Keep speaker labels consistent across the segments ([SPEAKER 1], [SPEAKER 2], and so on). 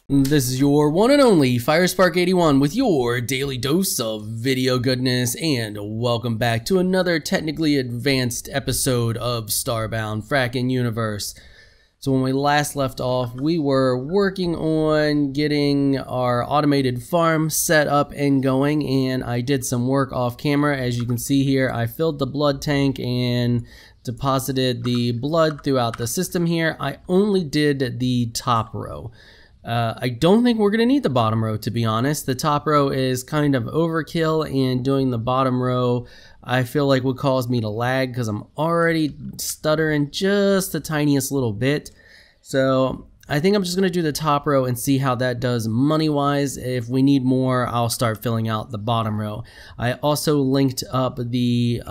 [SPEAKER 1] This is your one and only FireSpark81 with your daily dose of video goodness, and welcome back to another technically advanced episode of Starbound Frackin Universe. So when we last left off, we were working on getting our automated farm set up and going, and I did some work off camera. As you can see here, I filled the blood tank and deposited the blood throughout the system here. I only did the top row. I don't think we're going to need the bottom row, to be honest. The top row is kind of overkill, and doing the bottom row I feel like would cause me to lag because I'm already stuttering just the tiniest little bit. So I think I'm just going to do the top row and see how that does money-wise. If we need more, I'll start filling out the bottom row. I also linked up the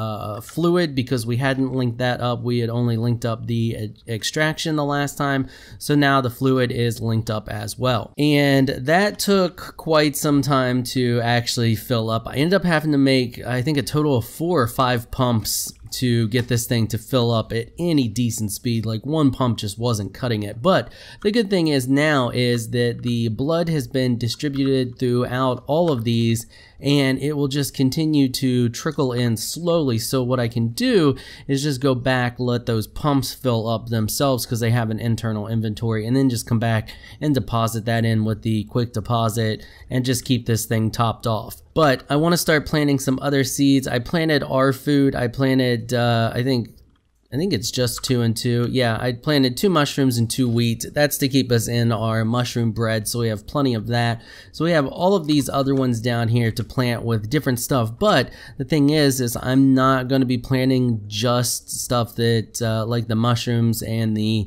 [SPEAKER 1] fluid because we hadn't linked that up. We had only linked up the extraction the last time. So now the fluid is linked up as well. And that took quite some time to actually fill up. I ended up having to make, I think, a total of 4 or 5 pumps to get this thing to fill up at any decent speed. Like, one pump just wasn't cutting it. But the good thing is now is that the blood has been distributed throughout all of these, and it will just continue to trickle in slowly. So what I can do is just go back, let those pumps fill up themselves because they have an internal inventory, and then just come back and deposit that in with the quick deposit and just keep this thing topped off. But I want to start planting some other seeds. I planted our food. I planted, I think it's just 2 and 2. Yeah, I planted 2 mushrooms and 2 wheat. That's to keep us in our mushroom bread, so we have plenty of that. So we have all of these other ones down here to plant with different stuff. But the thing is I'm not going to be planting just stuff that, like the mushrooms and the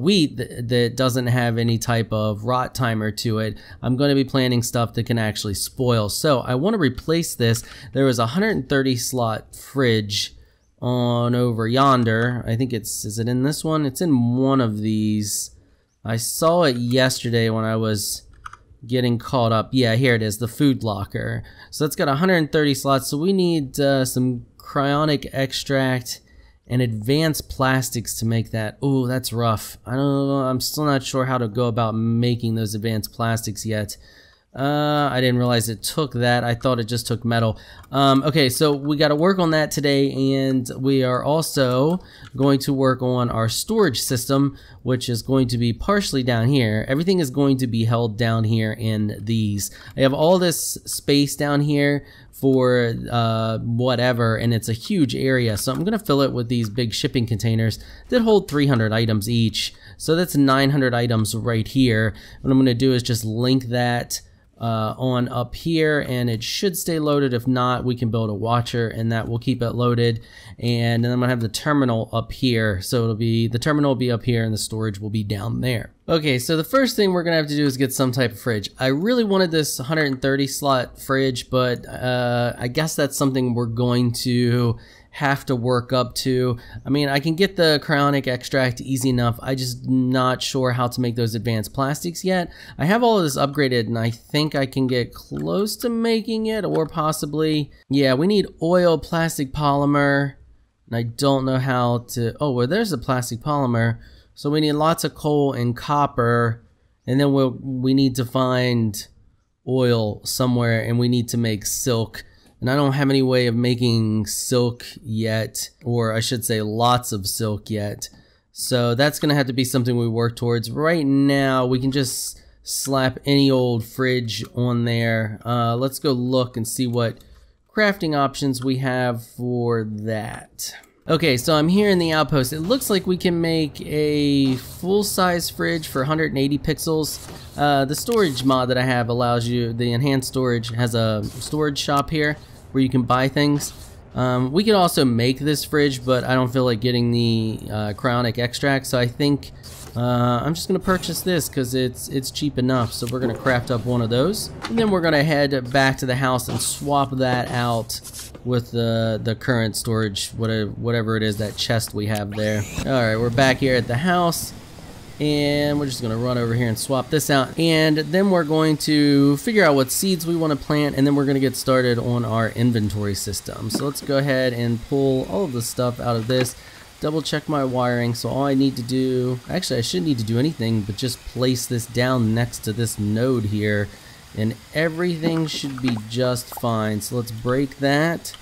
[SPEAKER 1] wheat that doesn't have any type of rot timer to it. I'm going to be planting stuff that can actually spoil. So I want to replace this. There was a 130 slot fridge on over yonder. I think is it in this one? It's in one of these. I saw it yesterday when I was getting caught up. Yeah, here it is, the food locker. So it's got 130 slots, so we need some cryonic extract and advanced plastics to make that. Oh, that's rough. I don't know, I'm still not sure how to go about making those advanced plastics yet. I didn't realize it took that. I thought it just took metal. Okay, so we got to work on that today, and we are also going to work on our storage system, which is going to be partially down here. Everything is going to be held down here in these. I have all this space down here for whatever, and it's a huge area, so I'm gonna fill it with these big shipping containers that hold 300 items each. So that's 900 items right here. What I'm gonna do is just link that on up here, and it should stay loaded. If not, we can build a watcher and that will keep it loaded. And then I'm gonna have the terminal up here, so it'll be, the terminal will be up here and the storage will be down there. Okay, so the first thing we're gonna have to do is get some type of fridge. I really wanted this 130 slot fridge, but I guess that's something we're going to have to work up to. I mean, I can get the cryonic extract easy enough. I just not sure how to make those advanced plastics yet. I have all of this upgraded, and I think I can get close to making it, or possibly, yeah, we need oil, plastic polymer, and I don't know how to, oh, well, there's a plastic polymer. So we need lots of coal and copper, and then we need to find oil somewhere, and we need to make silk. And I don't have any way of making silk yet, or I should say lots of silk yet. So that's going to have to be something we work towards. Right now, we can just slap any old fridge on there. Let's go look and see what crafting options we have for that. Okay, so I'm here in the outpost. It looks like we can make a full-size fridge for 180 pixels. The storage mod that I have allows you, the enhanced storage has a storage shop here where you can buy things. We can also make this fridge, but I don't feel like getting the cryonic extract, so I think I'm just gonna purchase this because it's cheap enough. So we're gonna craft up one of those, and then we're gonna head back to the house and swap that out with the current storage, whatever it is, that chest we have there. Alright, we're back here at the house, and we're just gonna run over here and swap this out, and then we're going to figure out what seeds we want to plant, and then we're gonna get started on our inventory system. So let's go ahead and pull all of the stuff out of this. double check my wiring. So all I need to do, actually I shouldn't need to do anything but just place this down next to this node here, and everything should be just fine. So let's break that,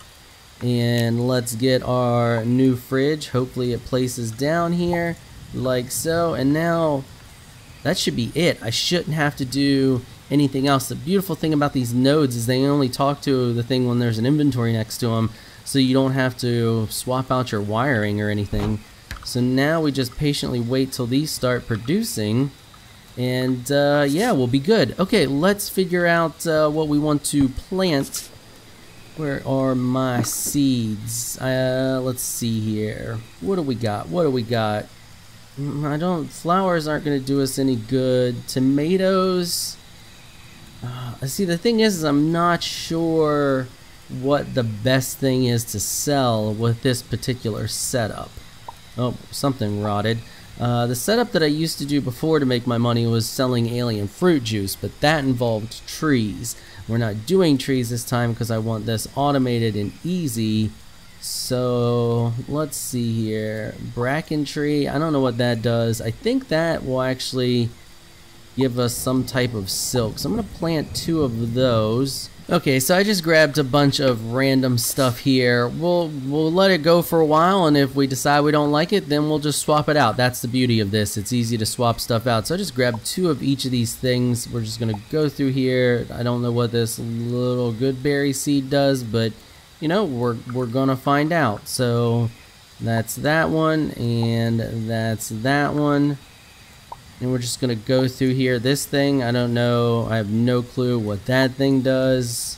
[SPEAKER 1] and let's get our new fridge. Hopefully it places down here like so, and now that should be it. I shouldn't have to do anything else. The beautiful thing about these nodes is they only talk to the thing when there's an inventory next to them, so you don't have to swap out your wiring or anything. So now we just patiently wait till these start producing, and yeah, we'll be good. Okay, let's figure out what we want to plant. Where are my seeds? Let's see here. What do we got? What do we got? Flowers aren't going to do us any good. Tomatoes. See, the thing is I'm not sure what the best thing is to sell with this particular setup. Oh, something rotted. The setup that I used to do before to make my money was selling alien fruit juice, but that involved trees. We're not doing trees this time because I want this automated and easy. So let's see here. Bracken tree, I don't know what that does. I think that will actually give us some type of silk. So I'm gonna plant 2 of those. Okay, so I just grabbed a bunch of random stuff here. We'll let it go for a while, and if we decide we don't like it, then we'll just swap it out. That's the beauty of this. It's easy to swap stuff out. So I just grabbed 2 of each of these things. We're just gonna go through here. I don't know what this little good berry seed does, but you know, we're gonna find out. So that's that one, and that's that one. And we're just gonna go through here. This thing, I don't know. I have no clue what that thing does.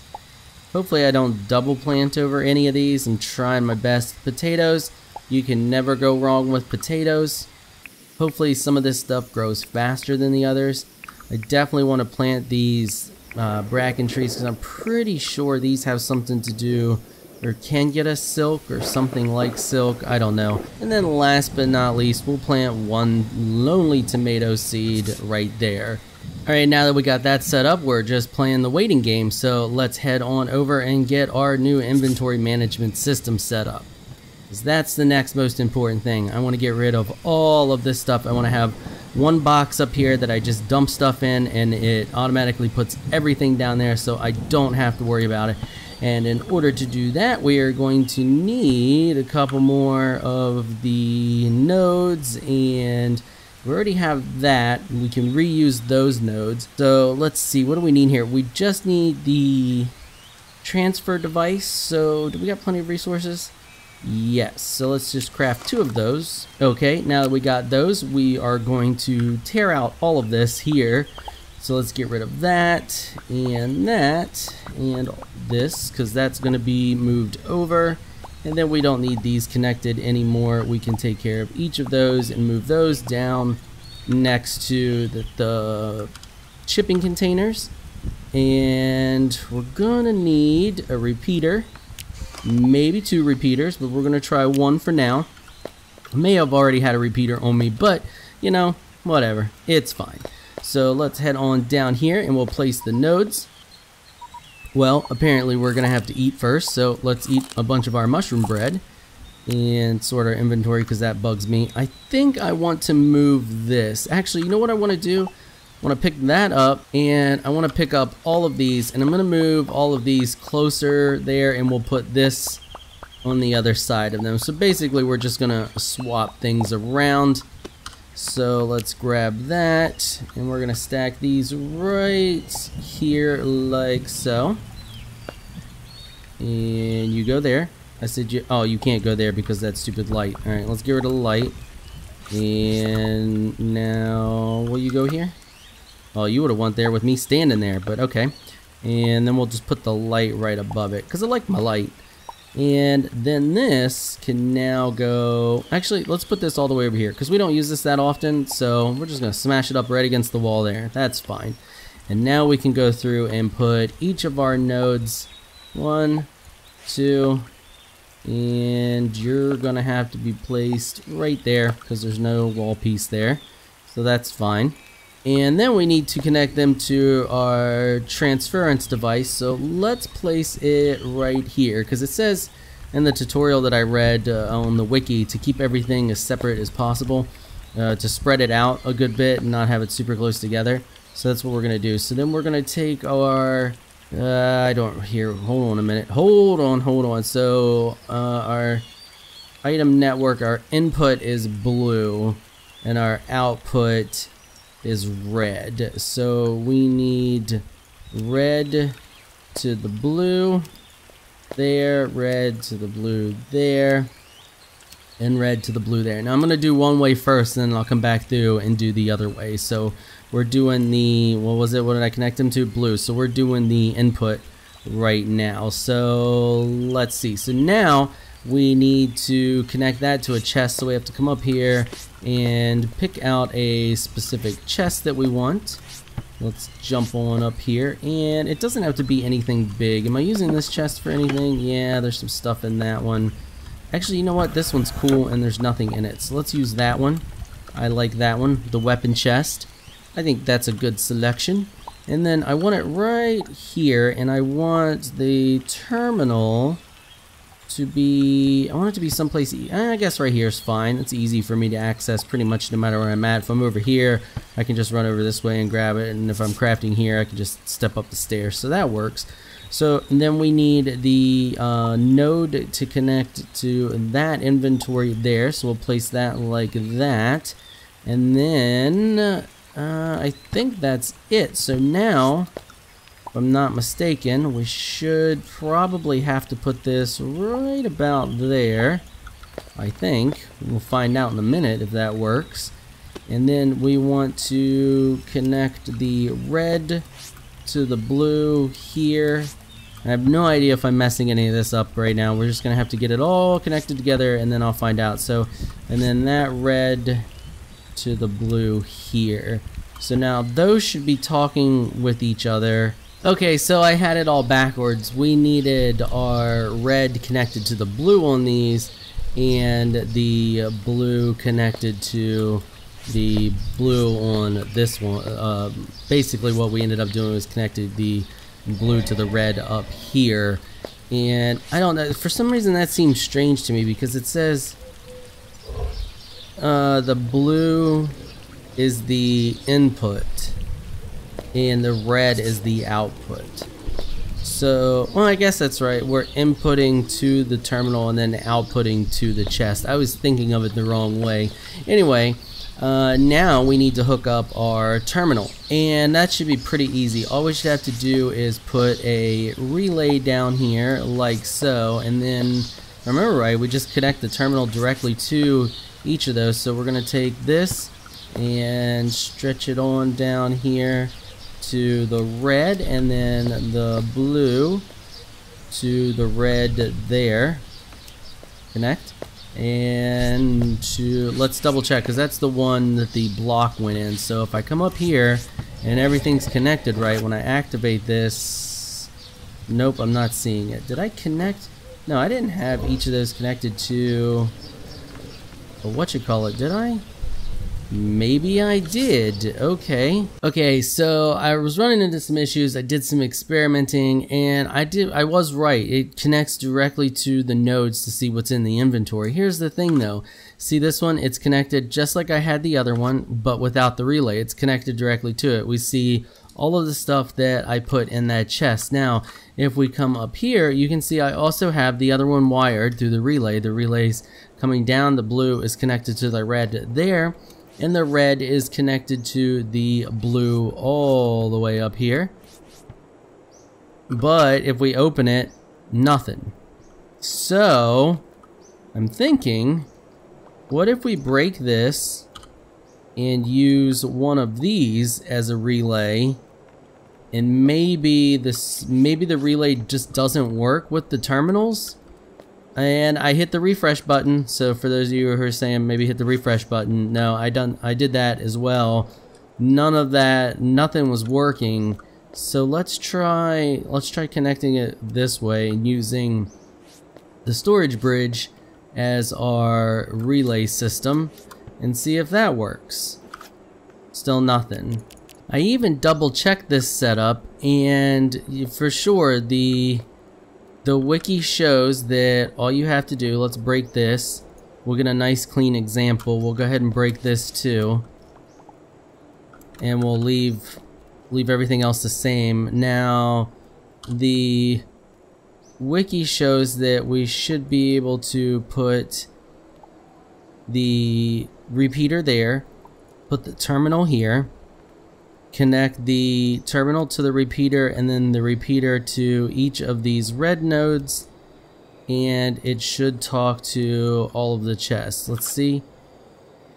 [SPEAKER 1] Hopefully I don't double plant over any of these. I'm trying my best. Potatoes, you can never go wrong with potatoes. Hopefully some of this stuff grows faster than the others. I definitely want to plant these bracken trees because I'm pretty sure these have something to do or can get us silk or something like silk, I don't know. And then last but not least, we'll plant 1 lonely tomato seed right there. Alright, now that we got that set up, we're just playing the waiting game, so let's head on over and get our new inventory management system set up. Because that's the next most important thing. I want to get rid of all of this stuff. I want to have 1 box up here that I just dump stuff in, and it automatically puts everything down there so I don't have to worry about it. And in order to do that, we are going to need a couple more of the nodes, and we already have that. We can reuse those nodes. So let's see, what do we need here? We just need the transfer device. So do we got plenty of resources? Yes, so let's just craft 2 of those. Okay, now that we got those, we are going to tear out all of this here. So let's get rid of that, and this, because that's going to be moved over. And then we don't need these connected anymore. We can take care of each of those and move those down next to the shipping containers. And we're going to need a repeater, maybe 2 repeaters, but we're going to try 1 for now. I may have already had a repeater on me, but you know, whatever, it's fine. So let's head on down here and we'll place the nodes. Well, apparently we're gonna have to eat first, so let's eat a bunch of our mushroom bread and sort our inventory because that bugs me. I think I want to move this. Actually, you know what I want to do? I want to pick that up, and I want to pick up all of these, and I'm gonna move all of these closer there, and we'll put this on the other side of them. So basically we're just gonna swap things around. So let's grab that, and we're gonna stack these right here like so. And you go there. I said oh, you can't go there because that stupid light. Alright, let's get rid of the light. And now, will you go here? Oh, you would have went there with me standing there, but okay. And then we'll just put the light right above it, because I like my light. And then this can now go, actually let's put this all the way over here because we don't use this that often, so we're just gonna smash it up right against the wall there. That's fine. And now we can go through and put each of our nodes, 1, 2, and you're gonna have to be placed right there because there's no wall piece there, so that's fine. And then we need to connect them to our transference device, so let's place it right here because it says in the tutorial that I read on the wiki to keep everything as separate as possible, to spread it out a good bit and not have it super close together. So that's what we're gonna do. So then we're gonna take our hold on a minute, hold on. So our item network, our input is blue and our output is red. So we need red to the blue there, red to the blue there, and red to the blue there. Now I'm gonna do one way first, and then I'll come back through and do the other way. So we're doing the, what did I connect them to? Blue. So we're doing the input right now. So let's see. So now we need to connect that to a chest. So we have to come up here and pick out a specific chest that we want. Let's jump on up here, and it doesn't have to be anything big. Am I using this chest for anything? Yeah, there's some stuff in that one. Actually, you know what? This one's cool and there's nothing in it. So let's use that one. I like that one, the weapon chest. I think that's a good selection. And then I want it right here, and I want the terminal to be, I want it to be someplace, I guess right here is fine. It's easy for me to access pretty much no matter where I'm at. If I'm over here, I can just run over this way and grab it, and if I'm crafting here, I can just step up the stairs, so that works. So and then we need the node to connect to that inventory there, so we'll place that like that, and then I think that's it. So now, if I'm not mistaken, we should probably have to put this right about there. I think. We'll find out in a minute if that works. And then we want to connect the red to the blue here. I have no idea if I'm messing any of this up right now. We're just going to have to get it all connected together, and then I'll find out. So, and then that red to the blue here. So now those should be talking with each other. Okay, so I had it all backwards. We needed our red connected to the blue on these, and the blue connected to the blue on this one. Basically what we ended up doing was connected the blue to the red up here. And I don't know, for some reason that seems strange to me, because it says the blue is the input and the red is the output. So, well, I guess that's right. We're inputting to the terminal and then outputting to the chest. I was thinking of it the wrong way. Anyway, now we need to hook up our terminal, and that should be pretty easy. All we should have to do is put a relay down here like so, and then remember, right, we just connect the terminal directly to each of those. So we're going to take this and stretch it on down here to the red, and then the blue to the red there. Connect. And to, let's double check, because that's the one that the block went in. So if I come up here and everything's connected right, when I activate this, nope, I'm not seeing it. Did I connect? No, I didn't have each of those connected to whatchamacallit, did I? Maybe I did. Okay. Okay, so I was running into some issues. I did some experimenting, and I was right. It connects directly to the nodes to see what's in the inventory. Here's the thing though. See this one? It's connected just like I had the other one, but without the relay. It's connected directly to it. We see all of the stuff that I put in that chest. Now, if we come up here, you can see I also have the other one wired through the relay. The relay's coming down. The blue is connected to the red there, and the red is connected to the blue all the way up here. But if we open it, nothing. So I'm thinking, what if we break this and use one of these as a relay, and maybe the relay just doesn't work with the terminals? And I hit the refresh button. So for those of you who are saying maybe hit the refresh button, no, I did that as well. None of that, nothing was working. So let's try connecting it this way and using the storage bridge as our relay system and see if that works. Still nothing. I even double checked this setup, and for sure the The wiki shows that all you have to do, let's break this. We'll get a nice clean example. We'll go ahead and break this too. And we'll leave everything else the same. Now, the wiki shows that we should be able to put the repeater there, put the terminal here, connect the terminal to the repeater, and then the repeater to each of these red nodes, and it should talk to all of the chests. Let's see.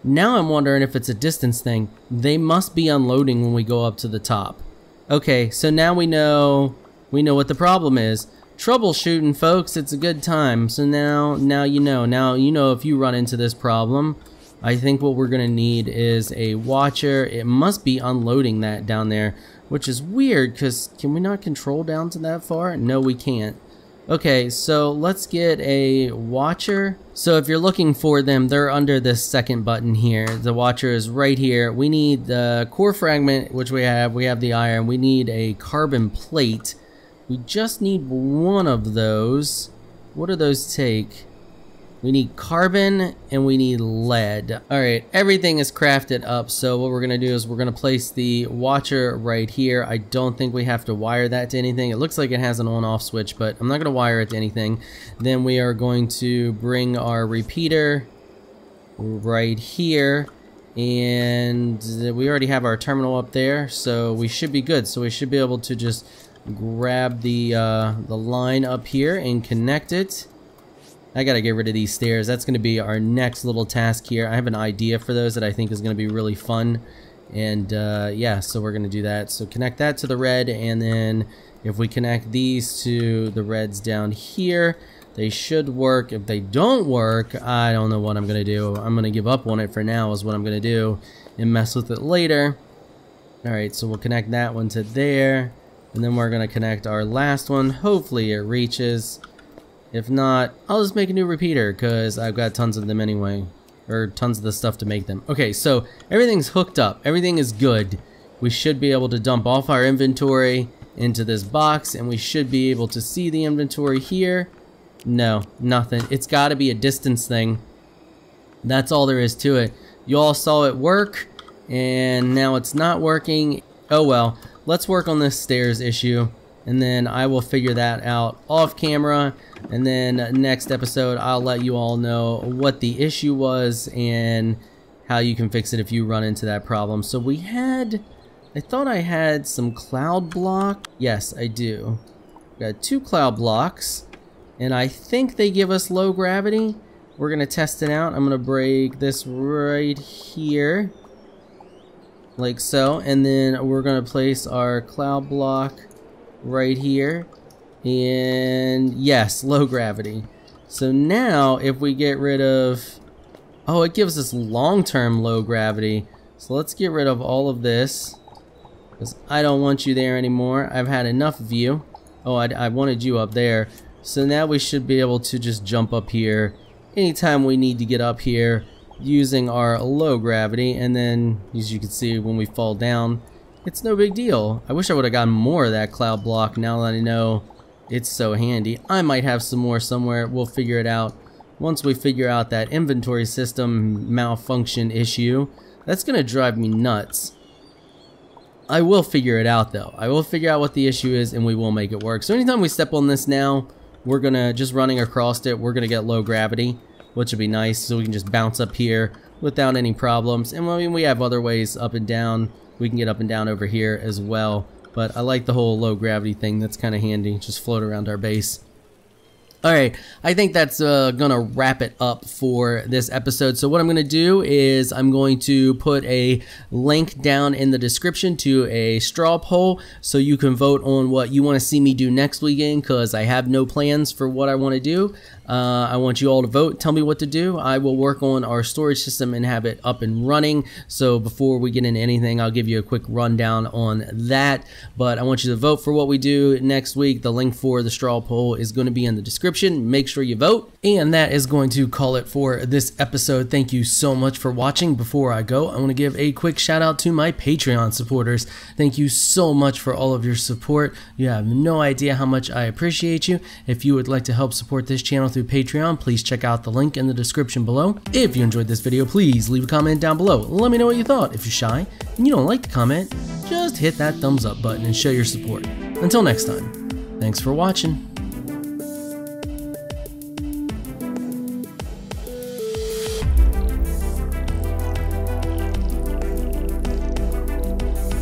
[SPEAKER 1] Now I'm wondering if it's a distance thing. They must be unloading when we go up to the top. Okay, so now we know what the problem is. Troubleshooting, folks, it's a good time. So now you know. Now you know if you run into this problem. I think what we're gonna need is a watcher. It must be unloading that down there, which is weird because can we not control down to that far? No, we can't. Okay, so let's get a watcher. So if you're looking for them, they're under this second button here. The watcher is right here. We need the core fragment, which we have the iron. We need a carbon plate. We just need one of those. What do those take? We need carbon and we need lead. Alright, everything is crafted up, so what we're going to do is we're going to place the watcher right here. I don't think we have to wire that to anything. It looks like it has an on-off switch, but I'm not going to wire it to anything. Then we are going to bring our repeater right here, and we already have our terminal up there, so we should be good. So we should be able to just grab the line up here and connect it. I gotta get rid of these stairs. That's gonna be our next little task here. I have an idea for those that I think is gonna be really fun, and yeah, so we're gonna do that. So connect that to the red, and then if we connect these to the reds down here, they should work. If they don't work, I don't know what I'm gonna do. I'm gonna give up on it for now is what I'm gonna do, and mess with it later. Alright, so we'll connect that one to there, and then we're gonna connect our last one. Hopefully it reaches. If not, I'll just make a new repeater because I've got tons of them anyway, or tons of the stuff to make them. Okay, so everything's hooked up. Everything is good. We should be able to dump off our inventory into this box, and we should be able to see the inventory here. No, nothing. It's got to be a distance thing. That's all there is to it. You all saw it work, and now it's not working. Oh well, let's work on this stairs issue, and then I will figure that out off camera. And then next episode, I'll let you all know what the issue was and how you can fix it if you run into that problem. So we had, I thought I had some cloud block. Yes, I do. Got 2 cloud blocks, and I think they give us low gravity. We're gonna test it out. I'm gonna break this right here, like so, and then we're gonna place our cloud block right here. And yes, low gravity. So now if we get rid of, oh, it gives us long-term low gravity. So let's get rid of all of this because I don't want you there anymore. I've had enough of you. Oh, I wanted you up there. So now we should be able to just jump up here anytime we need to get up here using our low gravity. And then as you can see, when we fall down, it's no big deal. I wish I would have gotten more of that cloud block now that I know it's so handy. I might have some more somewhere. We'll figure it out once we figure out that inventory system malfunction issue. That's gonna drive me nuts. I will figure it out though. I will figure out what the issue is and we will make it work. So anytime we step on this now, we're gonna just running across it, we're gonna get low gravity, which would be nice, so we can just bounce up here without any problems. And I mean, we have other ways up and down. We can get up and down over here as well. But I like the whole low gravity thing. That's kind of handy. Just float around our base. Alright, I think that's gonna wrap it up for this episode. So what I'm gonna do is I'm going to put a link down in the description to a straw poll so you can vote on what you want to see me do next weekend, because I have no plans for what I want to do. I want you all to vote. Tell me what to do. I will work on our storage system and have it up and running. So before we get into anything, I'll give you a quick rundown on that. But I want you to vote for what we do next week. The link for the straw poll is going to be in the description. Make sure you vote. And that is going to call it for this episode. Thank you so much for watching. Before I go, I want to give a quick shout out to my Patreon supporters. Thank you so much for all of your support. You have no idea how much I appreciate you. If you would like to help support this channel through Patreon, please check out the link in the description below. If you enjoyed this video, please leave a comment down below. Let me know what you thought. If you're shy and you don't like the comment, just hit that thumbs up button and show your support. Until next time, thanks for watching.